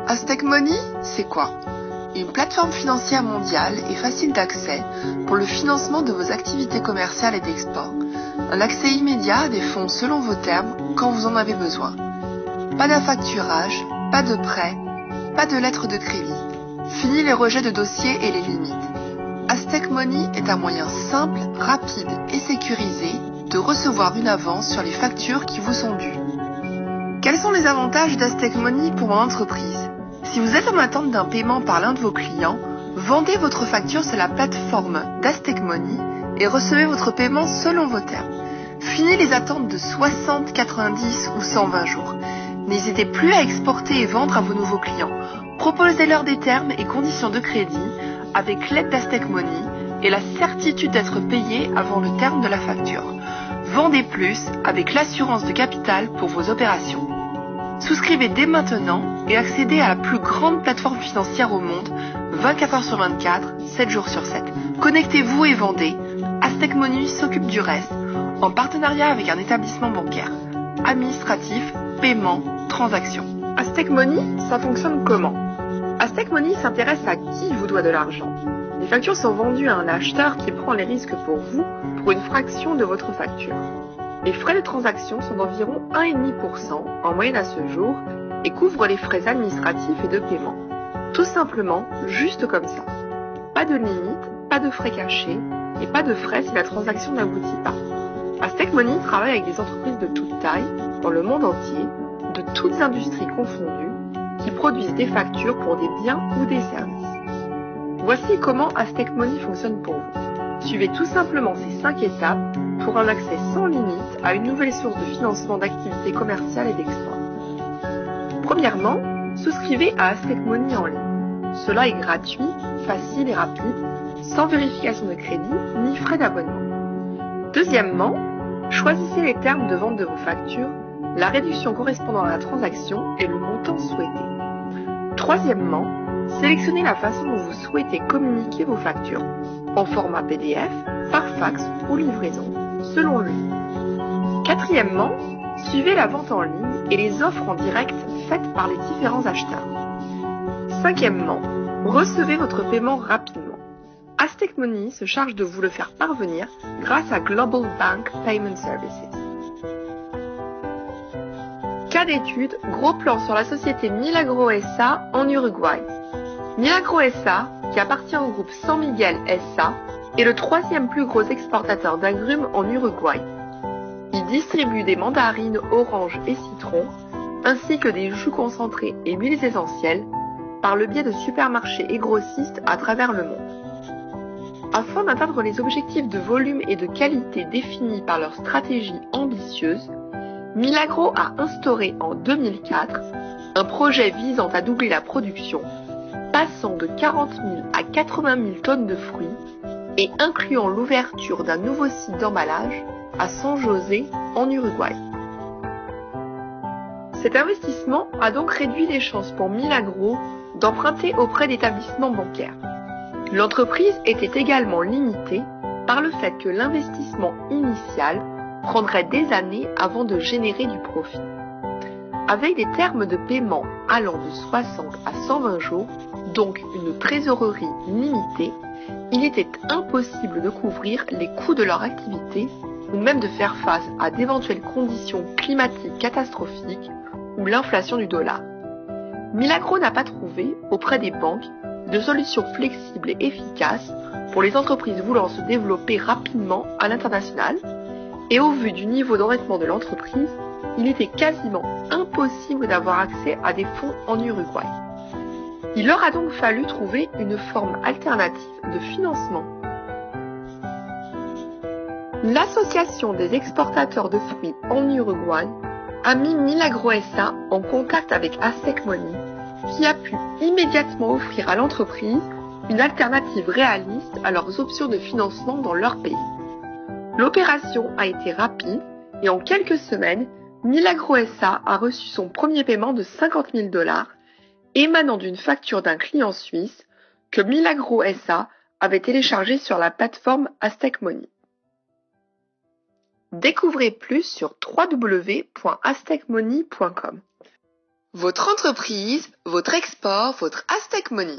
Aztec Money, c'est quoi? Une plateforme financière mondiale et facile d'accès pour le financement de vos activités commerciales et d'export. Un accès immédiat à des fonds selon vos termes quand vous en avez besoin. Pas d'affacturage, pas de prêt, pas de lettres de crédit. Fini les rejets de dossiers et les limites. Aztec Money est un moyen simple, rapide et sécurisé de recevoir une avance sur les factures qui vous sont dues. Quels sont les avantages d'Aztec Money pour mon entreprise? Si vous êtes en attente d'un paiement par l'un de vos clients, vendez votre facture sur la plateforme d'Aztec Money et recevez votre paiement selon vos termes. Fini les attentes de 60, 90 ou 120 jours. N'hésitez plus à exporter et vendre à vos nouveaux clients. Proposez-leur des termes et conditions de crédit avec l'aide d'Aztec Money et la certitude d'être payé avant le terme de la facture. Vendez plus avec l'assurance de capital pour vos opérations. Souscrivez dès maintenant et accédez à la plus grande plateforme financière au monde, 24 heures sur 24, 7 jours sur 7. Connectez-vous et vendez. Aztec Money s'occupe du reste, en partenariat avec un établissement bancaire. Administratif, paiement, transactions. Aztec Money, ça fonctionne comment? Aztec Money s'intéresse à qui vous doit de l'argent. Les factures sont vendues à un acheteur qui prend les risques pour vous pour une fraction de votre facture. Les frais de transaction sont d'environ 1,5% en moyenne à ce jour et couvrent les frais administratifs et de paiement. Tout simplement, juste comme ça. Pas de limite, pas de frais cachés et pas de frais si la transaction n'aboutit pas. Aztec Money travaille avec des entreprises de toute taille, dans le monde entier, de toutes industries confondues, qui produisent des factures pour des biens ou des services. Voici comment Aztec Money fonctionne pour vous. Suivez tout simplement ces 5 étapes pour un accès sans limite à une nouvelle source de financement d'activités commerciales et d'export. Premièrement, souscrivez à Aztec Money en ligne. Cela est gratuit, facile et rapide, sans vérification de crédit ni frais d'abonnement. Deuxièmement, choisissez les termes de vente de vos factures, la réduction correspondant à la transaction et le montant souhaité. Troisièmement, sélectionnez la façon dont vous souhaitez communiquer vos factures, en format PDF, par fax ou livraison, selon lui. Quatrièmement, suivez la vente en ligne et les offres en direct faites par les différents acheteurs. Cinquièmement, recevez votre paiement rapidement. Aztec Money se charge de vous le faire parvenir grâce à Global Bank Payment Services. Cas d'étude, gros plan sur la société Milagro S.A. en Uruguay. Milagro S.A., qui appartient au groupe San Miguel S.A., est le 3e plus gros exportateur d'agrumes en Uruguay. Il distribue des mandarines, oranges et citrons, ainsi que des jus concentrés et huiles essentielles, par le biais de supermarchés et grossistes à travers le monde. Afin d'atteindre les objectifs de volume et de qualité définis par leur stratégie ambitieuse, Milagro a instauré en 2004 un projet visant à doubler la production, passant de 40 000 à 80 000 tonnes de fruits et incluant l'ouverture d'un nouveau site d'emballage à San José en Uruguay. Cet investissement a donc réduit les chances pour Milagro d'emprunter auprès d'établissements bancaires. L'entreprise était également limitée par le fait que l'investissement initial prendrait des années avant de générer du profit. Avec des termes de paiement allant de 60 à 120 jours, donc une trésorerie limitée, il était impossible de couvrir les coûts de leur activité ou même de faire face à d'éventuelles conditions climatiques catastrophiques ou l'inflation du dollar. Milagro n'a pas trouvé, auprès des banques, de solutions flexibles et efficaces pour les entreprises voulant se développer rapidement à l'international, et au vu du niveau d'endettement de l'entreprise, il était quasiment impossible d'avoir accès à des fonds en Uruguay. Il leur a donc fallu trouver une forme alternative de financement. L'Association des exportateurs de fruits en Uruguay a mis Milagro S.A. en contact avec Aztec Money, qui a pu immédiatement offrir à l'entreprise une alternative réaliste à leurs options de financement dans leur pays. L'opération a été rapide et en quelques semaines, Milagro S.A. a reçu son premier paiement de 50 000 $, émanant d'une facture d'un client suisse que Milagro S.A. avait téléchargé sur la plateforme Aztec Money. Découvrez plus sur www.aztecmoney.com. Votre entreprise, votre export, votre Aztec Money.